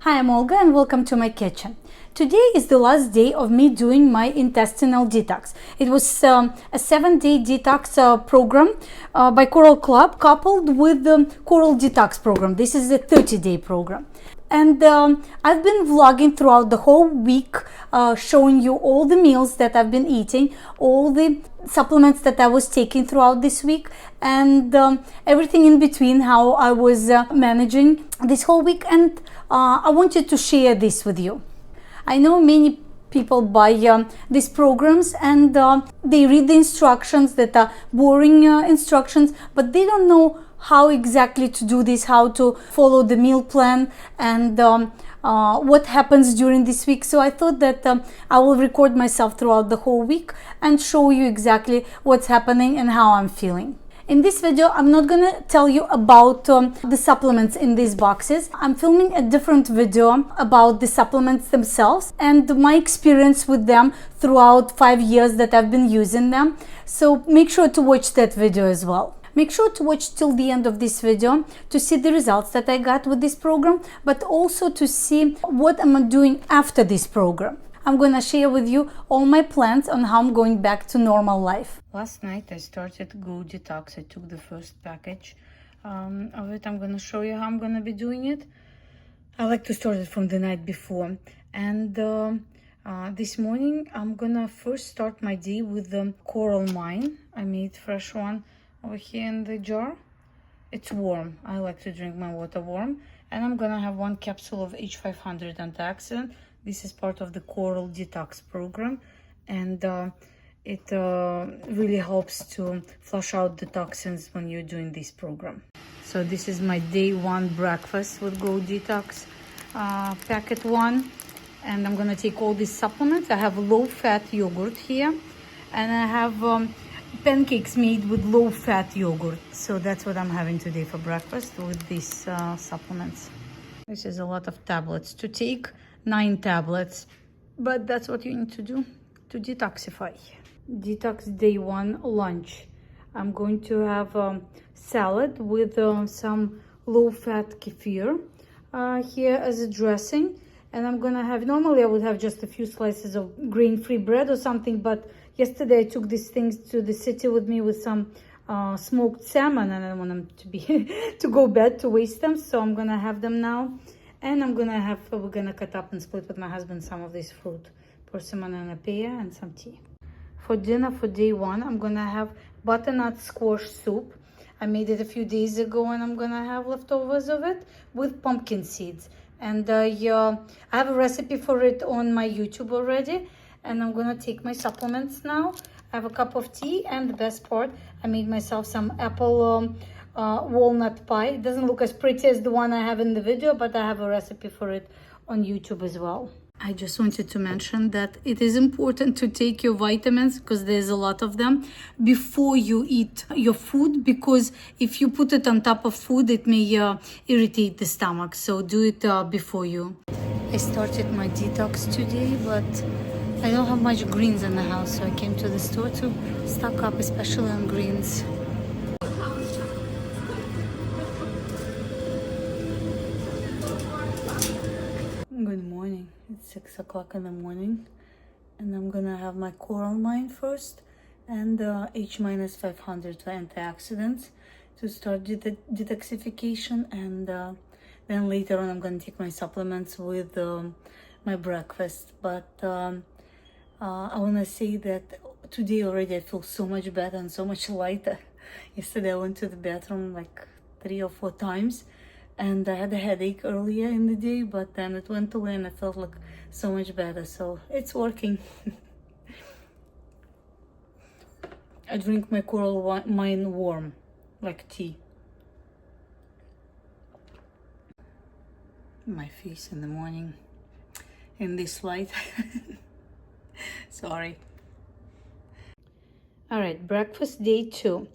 Hi, I'm Olga and welcome to my kitchen. Today is the last day of me doing my intestinal detox. It was a 7-day detox program by Coral Club coupled with the Coral Detox program. This is a 30-day program. And I've been vlogging throughout the whole week, showing you all the meals that I've been eating, all the supplements that I was taking throughout this week, and everything in between, how I was managing this whole week. And I wanted to share this with you. I know many people buy these programs and they read the instructions that are boring instructions, but they don't know how exactly to do this, how to follow the meal plan, and what happens during this week. So I thought that I will record myself throughout the whole week and show you exactly what's happening and how I'm feeling. In this video, I'm not gonna tell you about the supplements in these boxes. I'm filming a different video about the supplements themselves and my experience with them throughout 5 years that I've been using them. So make sure to watch that video as well. Make sure to watch till the end of this video to see the results that I got with this program, but also to see what I'm doing after this program. I'm going to share with you all my plans on how I'm going back to normal life. Last night I started Go Detox. I took the first package of it. I'm going to show you how I'm going to be doing it. I like to start it from the night before. And this morning I'm going to first start my day with the coral mine. I made fresh one over here in the jar. It's warm. I like to drink my water warm. And I'm going to have 1 capsule of H500 antioxidant. This is part of the Coral Detox program, and it really helps to flush out the toxins when you're doing this program. So this is my day 1 breakfast with Go Detox, packet 1, and I'm gonna take all these supplements. I have low-fat yogurt here, and I have pancakes made with low-fat yogurt. So that's what I'm having today for breakfast with these supplements. This is a lot of tablets to take. 9 tablets, but that's what you need to do to detoxify. Detox day 1 lunch. I'm going to have salad with some low-fat kefir here as a dressing, and I'm gonna have, normally I would have just a few slices of grain-free bread or something, but yesterday I took these things to the city with me with some smoked salmon, and I don't want them to be to go bad, to waste them, so I'm gonna have them now. And we're gonna cut up and split with my husband some of this fruit, persimmon and pear, and some tea. For dinner for day 1, I'm gonna have butternut squash soup. I made it a few days ago, and I'm gonna have leftovers of it with pumpkin seeds. And I have a recipe for it on my YouTube already. And I'm gonna take my supplements now. I have a cup of tea, and the best part, I made myself some apple walnut pie. It doesn't look as pretty as the one I have in the video, but I have a recipe for it on YouTube as well. I just wanted to mention that it is important to take your vitamins, because there's a lot of them, before you eat your food, because if you put it on top of food, it may irritate the stomach. So do it before you. I started my detox today, but I don't have much greens in the house, so I came to the store to stock up, especially on greens. Good morning. It's 6 o'clock in the morning, and I'm gonna have my coral mine first and H-500 antioxidants to start detoxification, and then later on I'm gonna take my supplements with my breakfast. But I want to say that today already I feel so much better and so much lighter. Yesterday I went to the bathroom like 3 or 4 times, and I had a headache earlier in the day, but then it went away and I felt like so much better. So it's working. I drink my coral mine warm, like tea. My face in the morning in this light. Sorry. All right, breakfast day 2.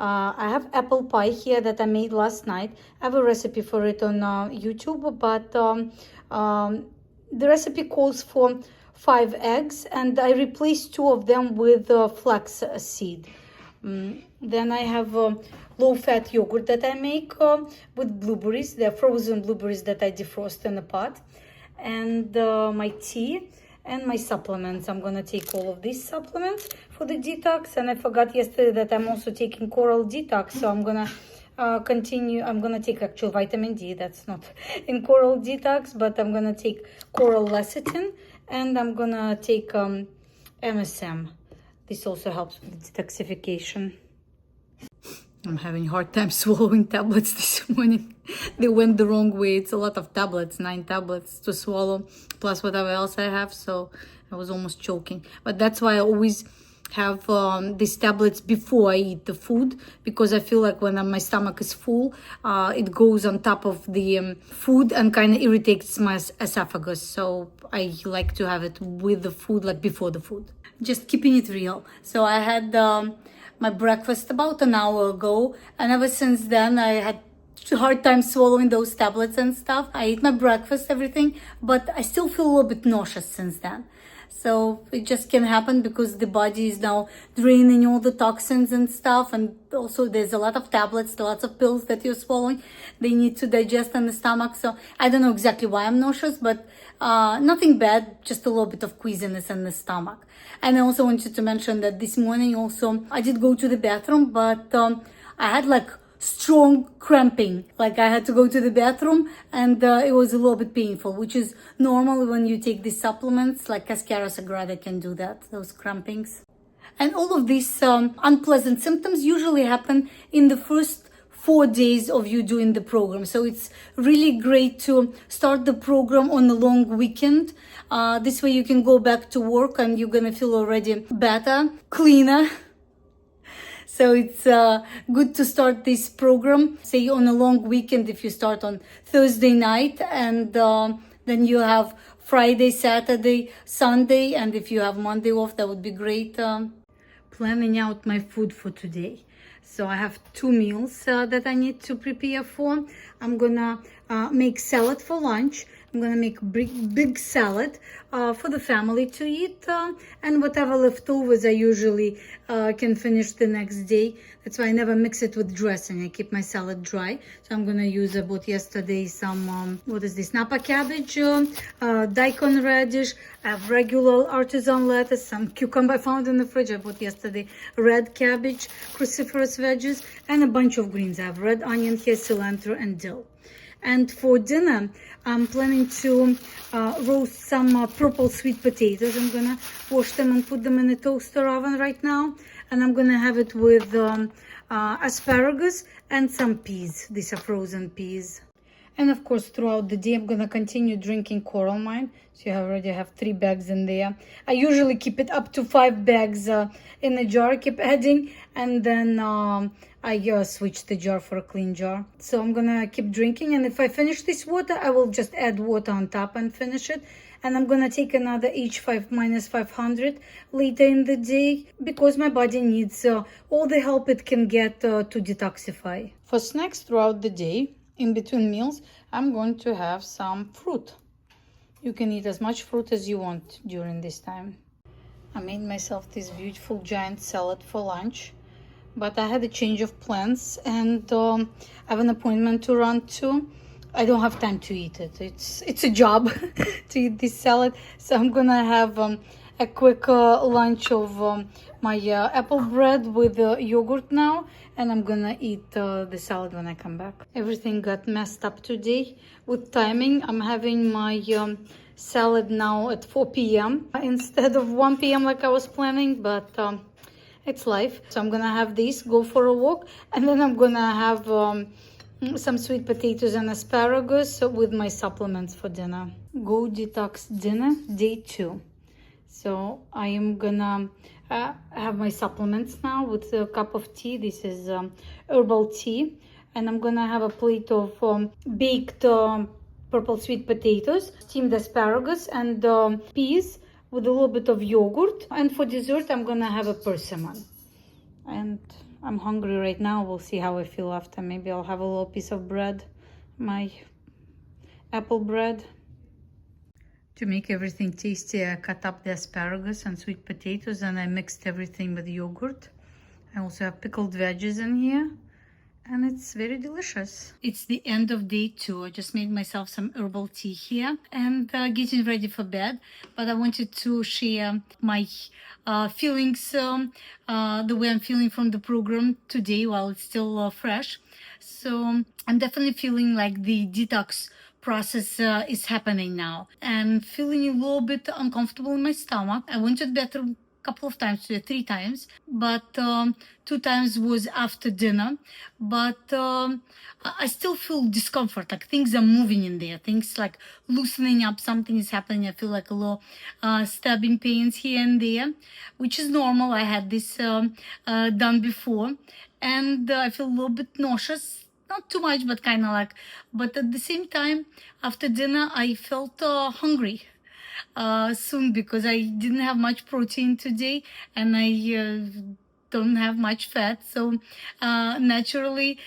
I have apple pie here that I made last night. I have a recipe for it on YouTube, but the recipe calls for 5 eggs, and I replaced 2 of them with flax seed. Then I have low-fat yogurt that I make with blueberries. They're frozen blueberries that I defrost in a pot. And my tea and my supplements. I'm gonna take all of these supplements for the detox. And I forgot yesterday that I'm also taking coral detox, so I'm gonna continue. I'm gonna take actual vitamin D. That's not in coral detox, but I'm gonna take coral lecithin, and I'm gonna take MSM. This also helps with detoxification. I'm having a hard time swallowing tablets this morning. They went the wrong way. It's a lot of tablets, 9 tablets to swallow, plus whatever else I have. So I was almost choking. But that's why I always have these tablets before I eat the food, because I feel like when my stomach is full, it goes on top of the food and kind of irritates my esophagus. So I like to have it with the food, like before the food. Just keeping it real. So I had my breakfast about an hour ago, and ever since then I had a hard time swallowing those tablets and stuff. I ate my breakfast, everything, but I still feel a little bit nauseous since then. So it just can happen because the body is now draining all the toxins and stuff, and also there's a lot of tablets, lots of pills that you're swallowing. They need to digest in the stomach. So I don't know exactly why I'm nauseous, but nothing bad, just a little bit of queasiness in the stomach. And I also wanted to mention that this morning also I did go to the bathroom, but I had like strong cramping. Like I had to go to the bathroom, and it was a little bit painful, which is normal when you take these supplements like Cascara Sagrada can do that, those crampings. And all of these unpleasant symptoms usually happen in the first 4 days of you doing the program. So it's really great to start the program on a long weekend. This way you can go back to work and you're gonna feel already better, cleaner. So it's good to start this program, say on a long weekend, if you start on Thursday night, and then you have Friday, Saturday, Sunday, and if you have Monday off, that would be great. Planning out my food for today. So I have 2 meals that I need to prepare for. I'm gonna make salad for lunch. I'm gonna make big salad for the family to eat, and whatever leftovers I usually can finish the next day. That's why I never mix it with dressing. I keep my salad dry. So I'm gonna use, I bought yesterday some what is this, Napa cabbage, daikon radish. I have regular artisan lettuce, some cucumber I found in the fridge. I bought yesterday red cabbage, cruciferous veggies, and a bunch of greens. I have red onion here, cilantro, and dill. And for dinner, I'm planning to roast some purple sweet potatoes. I'm gonna wash them and put them in a toaster oven right now. And I'm gonna have it with asparagus and some peas. These are frozen peas. And of course, throughout the day, I'm gonna continue drinking coral mine. So you already have 3 bags in there. I usually keep it up to 5 bags in a jar. I keep adding, and then I switch the jar for a clean jar. So I'm gonna keep drinking, and if I finish this water, I will just add water on top and finish it. And I'm gonna take another H5 minus 500 later in the day, because my body needs all the help it can get to detoxify. For snacks throughout the day, in between meals, I'm going to have some fruit. You can eat as much fruit as you want during this time. I made myself this beautiful giant salad for lunch, but I had a change of plans, and I have an appointment to run to. I don't have time to eat it. It's a job to eat this salad. So I'm gonna have a quick lunch of my apple bread with yogurt now, and I'm gonna eat the salad when I come back. Everything got messed up today with timing. I'm having my salad now at 4 p.m. instead of 1 p.m. like I was planning, but it's life. So I'm gonna have this, go for a walk, and then I'm gonna have some sweet potatoes and asparagus with my supplements for dinner. Go Detox dinner, day 2. So I am gonna have my supplements now with a cup of tea. This is herbal tea. And I'm gonna have a plate of baked purple sweet potatoes, steamed asparagus, and peas with a little bit of yogurt. And for dessert, I'm gonna have a persimmon. And I'm hungry right now. We'll see how I feel after. Maybe I'll have a little piece of bread, my apple bread. To make everything tasty, I cut up the asparagus and sweet potatoes, and I mixed everything with yogurt. I also have pickled veggies in here, and it's very delicious. It's the end of day 2. I just made myself some herbal tea here and getting ready for bed. But I wanted to share my feelings, the way I'm feeling from the program today while it's still fresh. So I'm definitely feeling like the detox process is happening now, and feeling a little bit uncomfortable in my stomach. I went to the bathroom couple of times today, 3 times, but 2 times was after dinner. But I still feel discomfort, like things are moving in there, things like loosening up, something is happening. I feel like a little stabbing pains here and there, which is normal. I had this done before, and I feel a little bit nauseous, not too much, but kind of like. But at the same time, after dinner, I felt hungry soon, because I didn't have much protein today, and I don't have much fat. So naturally,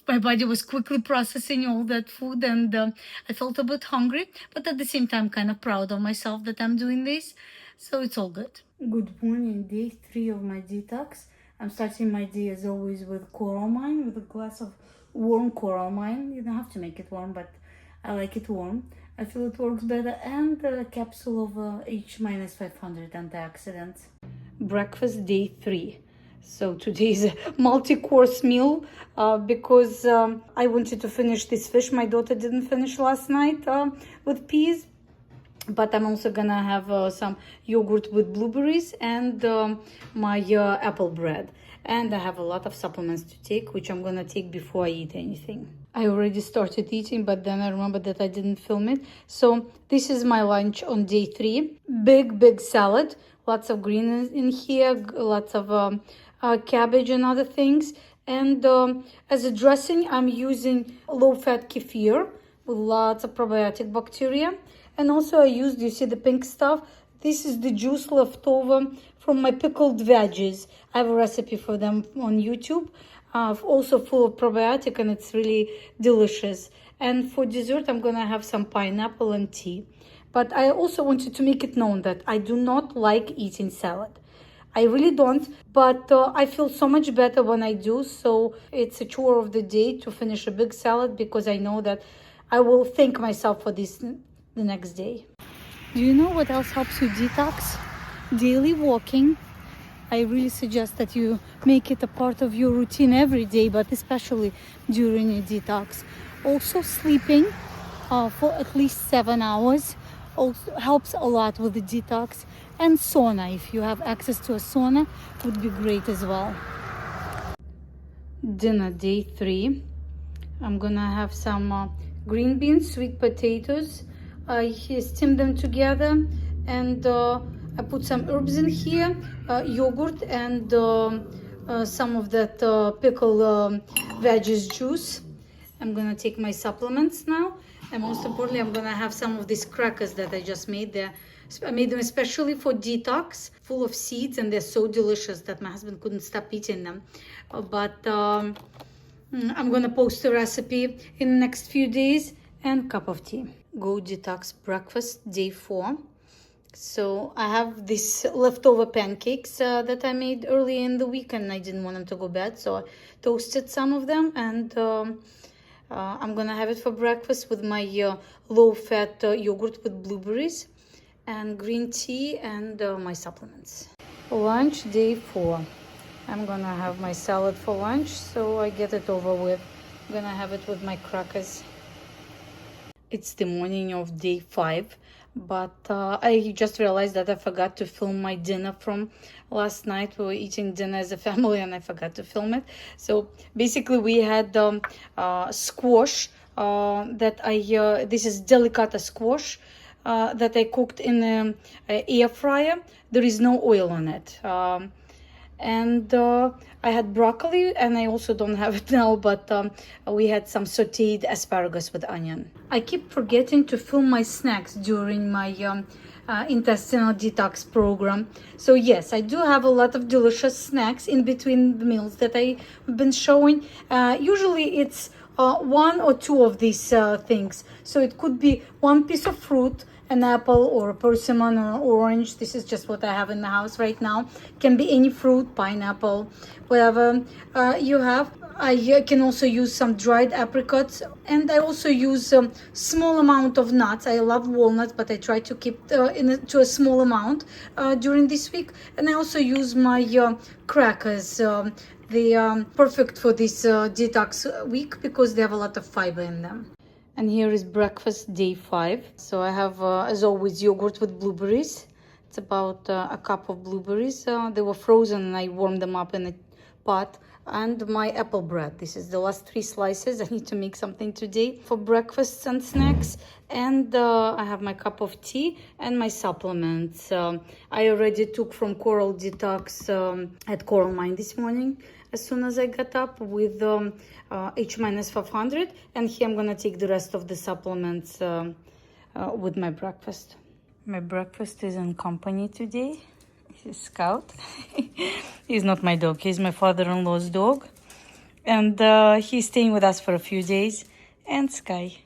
my body was quickly processing all that food, and I felt a bit hungry, but at the same time, kind of proud of myself that I'm doing this. So it's all good. Good morning, day 3 of my detox. I'm starting my day as always with coral mine, with a glass of warm coral mine. You don't have to make it warm, but I like it warm. I feel it works better, and a capsule of H-500 antioxidants. Breakfast day 3. So today is a multi-course meal because I wanted to finish this fish my daughter didn't finish last night with peas. But I'm also gonna have some yogurt with blueberries and my apple bread. And I have a lot of supplements to take, which I'm gonna take before I eat anything. I already started eating, but then I remember that I didn't film it. So this is my lunch on day 3. Big salad, lots of greens in here, lots of cabbage and other things. And as a dressing, I'm using low-fat kefir with lots of probiotic bacteria. And also I used, you see the pink stuff? This is the juice left over from my pickled veggies. I have a recipe for them on YouTube, also full of probiotic, and it's really delicious. And for dessert, I'm gonna have some pineapple and tea. But I also wanted to make it known that I do not like eating salad. I really don't, but I feel so much better when I do. So it's a chore of the day to finish a big salad, because I know that I will thank myself for this the next day. Do you know what else helps you detox? Daily walking. I really suggest that you make it a part of your routine every day, but especially during a detox. Also, sleeping for at least 7 hours also helps a lot with the detox. And sauna, if you have access to a sauna, would be great as well. Dinner day 3. I'm gonna have some green beans, sweet potatoes. I steam them together, and I put some herbs in here, yogurt, and some of that pickled veggies juice. I'm gonna take my supplements now, and most importantly, I'm gonna have some of these crackers that I just made there. I made them especially for detox, full of seeds, and they're so delicious that my husband couldn't stop eating them. But I'm gonna post a recipe in the next few days, and cup of tea. Go Detox breakfast day 4. So I have these leftover pancakes that I made early in the week, and I didn't want them to go bad, so I toasted some of them, and I'm gonna have it for breakfast with my low-fat yogurt with blueberries and green tea, and my supplements. Lunch day 4. I'm gonna have my salad for lunch, so I get it over with. I'm gonna have it with my crackers. It's the morning of day 5, but I just realized that I forgot to film my dinner from last night. We were eating dinner as a family, and I forgot to film it. So basically we had squash that this is delicata squash that I cooked in an air fryer. There is no oil on it. And I had broccoli, and I also don't have it now, but we had some sauteed asparagus with onion. I keep forgetting to film my snacks during my intestinal detox program. So yes, I do have a lot of delicious snacks in between the meals that I've been showing. Usually it's one or two of these things. So it could be one piece of fruit, an apple or a persimmon or orange. This is just what I have in the house right now. Can be any fruit, pineapple, whatever you have. I can also use some dried apricots, and I also use small amount of nuts. I love walnuts, but I try to keep to a small amount during this week. And I also use my crackers. They are perfect for this detox week because they have a lot of fiber in them. And here is breakfast day 5. So I have, as always, yogurt with blueberries. It's about a cup of blueberries. They were frozen and I warmed them up in a pot. And my apple bread. This is the last 3 slices. I need to make something today for breakfast and snacks. And I have my cup of tea and my supplements. I already took from Coral Detox at Coral Mine this morning as soon as I got up with H-500. And here I'm going to take the rest of the supplements with my breakfast. My breakfast is in company today. Scout. He's not my dog, he's my father-in-law's dog, and he's staying with us for a few days. And Sky.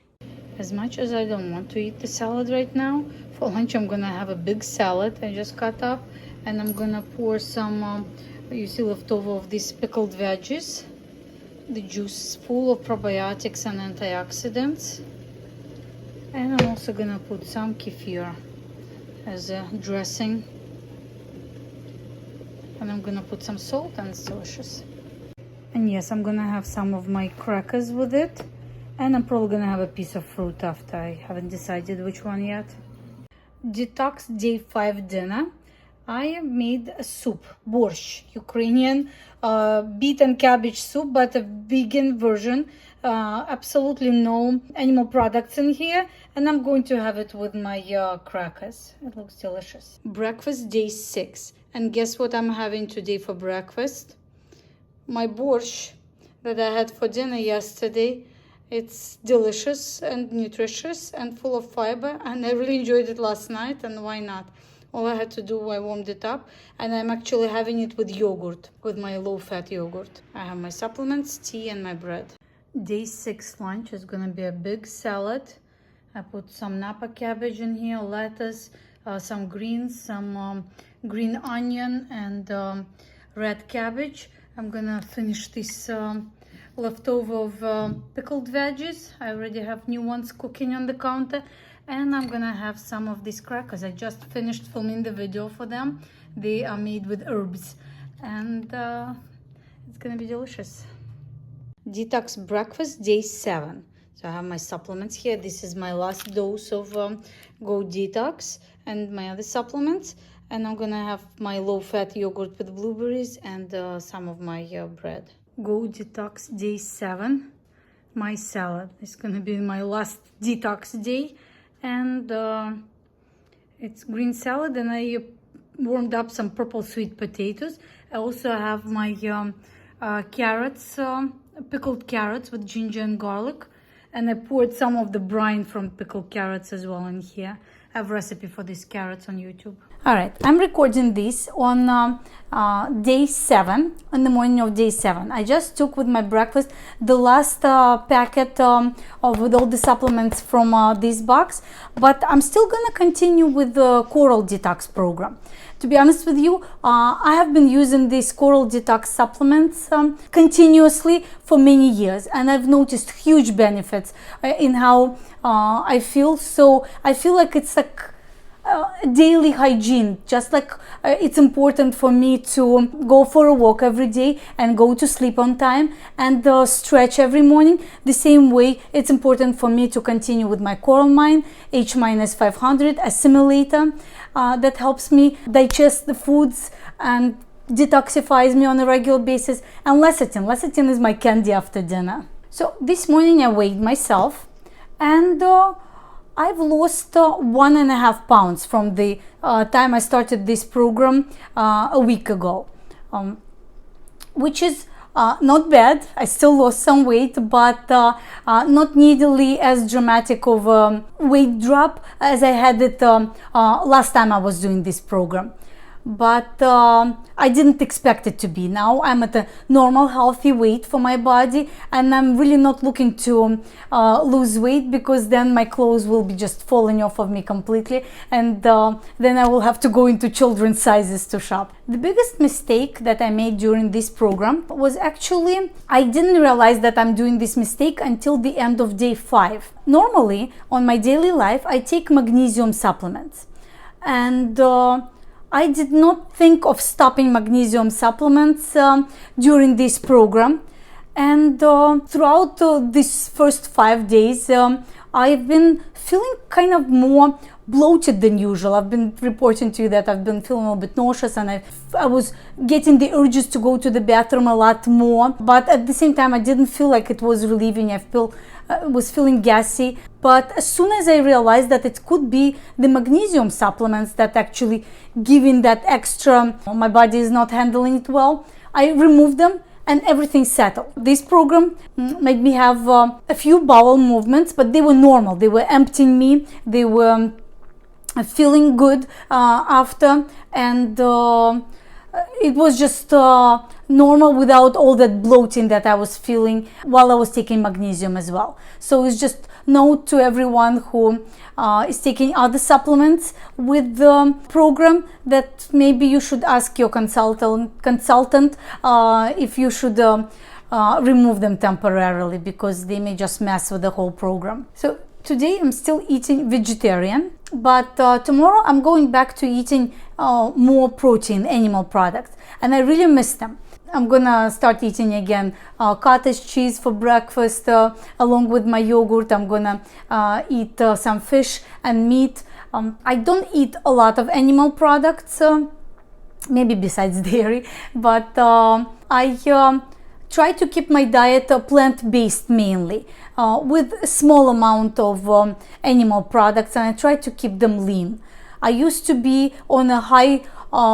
As much as I don't want to eat the salad right now, for lunch I'm gonna have a big salad I just cut up, and I'm gonna pour some you see leftover of these pickled veggies. The juice is full of probiotics and antioxidants, and I'm also gonna put some kefir as a dressing. And I'm gonna put some salt, and it's delicious. And yes, I'm gonna have some of my crackers with it, and I'm probably gonna have a piece of fruit after. I haven't decided which one yet. Detox day 5 dinner. I made a soup, borscht, Ukrainian beet and cabbage soup, but a vegan version. Absolutely no animal products in here, and I'm going to have it with my crackers. It looks delicious. Breakfast day 6, and guess what I'm having today for breakfast? My borscht that I had for dinner yesterday. It's delicious and nutritious and full of fiber, and I really enjoyed it last night, and why not? All I had to do, I warmed it up, and I'm actually having it with yogurt, with my low-fat yogurt. I have my supplements, tea, and my bread. Day 6 lunch is gonna be a big salad. I put some Napa cabbage in here, lettuce, some greens, some green onion, and red cabbage. I'm gonna finish this leftover of pickled veggies. I already have new ones cooking on the counter. And I'm gonna have some of these crackers. I just finished filming the video for them. They are made with herbs, and it's gonna be delicious. Detox breakfast day 7. So I have my supplements here. This is my last dose of Go Detox and my other supplements. And I'm gonna have my low-fat yogurt with blueberries and some of my bread. Go Detox day 7. My salad is gonna be my last detox day. And it's green salad, and I warmed up some purple sweet potatoes. I also have my carrots, pickled carrots with ginger and garlic, and I poured some of the brine from pickled carrots as well in here. I have a recipe for these carrots on YouTube. All right, I'm recording this on day 7, in the morning of day 7. I just took with my breakfast the last packet with all the supplements from this box, but I'm still gonna continue with the Coral Detox program. To be honest with you, I have been using these Coral Detox supplements continuously for many years, and I've noticed huge benefits in how I feel. So I feel like it's like daily hygiene, just like it's important for me to go for a walk every day and go to sleep on time and stretch every morning. The same way it's important for me to continue with my Coral Mine H-500 assimilator that helps me digest the foods and detoxifies me on a regular basis, and lecithin is my candy after dinner. So this morning I weighed myself, and I've lost 1.5 pounds from the time I started this program a week ago, which is not bad. I still lost some weight, but not nearly as dramatic of a weight drop as I had it last time I was doing this program. but I didn't expect it to be. Now I'm at a normal healthy weight for my body, and I'm really not looking to lose weight, because then my clothes will be just falling off of me completely, and then I will have to go into children's sizes to shop. The biggest mistake that I made during this program was actually I didn't realize that I'm doing this mistake until the end of day 5. Normally on my daily life I take magnesium supplements, and I did not think of stopping magnesium supplements during this program. And throughout these first 5 days, I've been feeling kind of more bloated than usual. I've been reporting to you that I've been feeling a little bit nauseous, and I was getting the urges to go to the bathroom a lot more. But at the same time, I didn't feel like it was relieving. I was feeling gassy. But as soon as I realized that it could be the magnesium supplements that actually giving that extra, my body is not handling it well, I removed them and everything settled. This program made me have a few bowel movements, but they were normal. They were emptying me. They were feeling good after, and it was just normal without all that bloating that I was feeling while I was taking magnesium as well. So it's just note to everyone who is taking other supplements with the program that maybe you should ask your consultant if you should remove them temporarily, because they may just mess with the whole program. So today I'm still eating vegetarian, but tomorrow I'm going back to eating more protein, animal products, and I really miss them. I'm gonna start eating again cottage cheese for breakfast along with my yogurt. I'm gonna eat some fish and meat. I don't eat a lot of animal products, maybe besides dairy, but I try to keep my diet plant-based mainly, with a small amount of animal products, and I try to keep them lean. I used to be on a high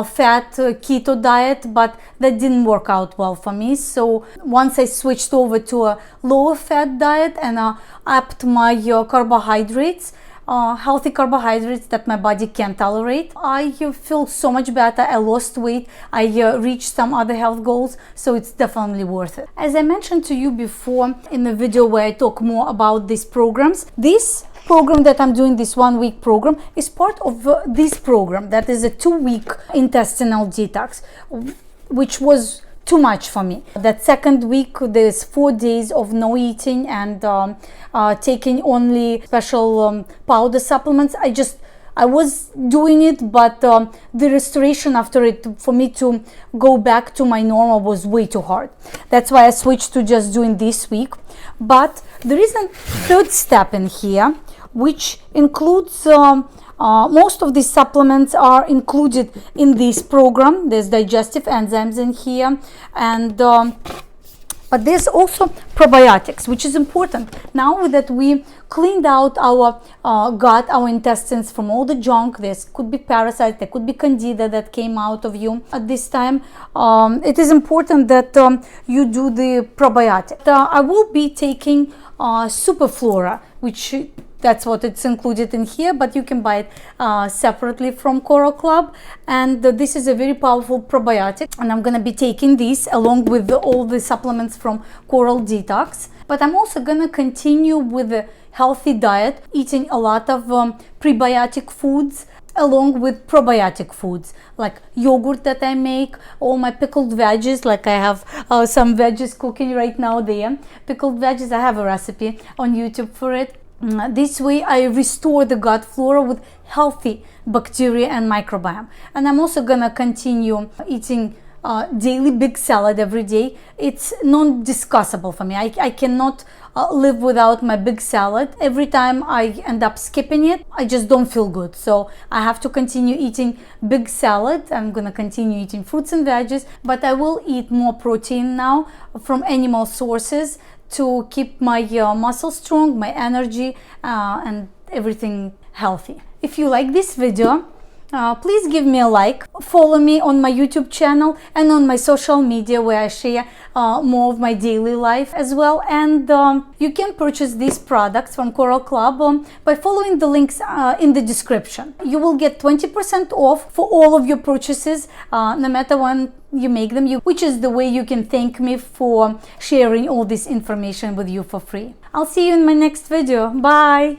fat keto diet, but that didn't work out well for me. So once I switched over to a lower fat diet and upped my carbohydrates, healthy carbohydrates that my body can tolerate, I feel so much better. I lost weight, I reached some other health goals, so it's definitely worth it. As I mentioned to you before in the video where I talk more about these programs, this program that I'm doing, this 1 week program, is part of this program that is a 2-week intestinal detox, which was too much for me. That second week there's 4 days of no eating and taking only special powder supplements. I was doing it, but the restoration after it, for me to go back to my normal, was way too hard. That's why I switched to just doing this week. But there is a third step in here, which includes most of these supplements are included in this program. There's digestive enzymes in here, and but there's also probiotics, which is important. Now that we cleaned out our gut, our intestines from all the junk, there could be parasites, there could be candida that came out of you at this time, it is important that you do the probiotic. I will be taking Superflora, which that's what it's included in here, but you can buy it separately from Coral Club, and this is a very powerful probiotic, and I'm gonna be taking this along with all the supplements from Coral Detox. But I'm also gonna continue with a healthy diet, eating a lot of prebiotic foods along with probiotic foods like yogurt that I make, all my pickled veggies, like I have some veggies cooking right now there. Pickled veggies, I have a recipe on YouTube for it. This way I restore the gut flora with healthy bacteria and microbiome. And I'm also gonna continue eating daily big salad every day. It's non-discussable for me. I cannot live without my big salad. Every time I end up skipping it, I just don't feel good. So I have to continue eating big salad. I'm gonna continue eating fruits and veggies, but I will eat more protein now from animal sources to keep my muscles strong, my energy, and everything healthy. If you like this video, Please give me a like, follow me on my YouTube channel and on my social media where I share more of my daily life as well. And you can purchase these products from Coral Club by following the links in the description. You will get 20% off for all of your purchases, no matter when you make them, which is the way you can thank me for sharing all this information with you for free. I'll see you in my next video. Bye!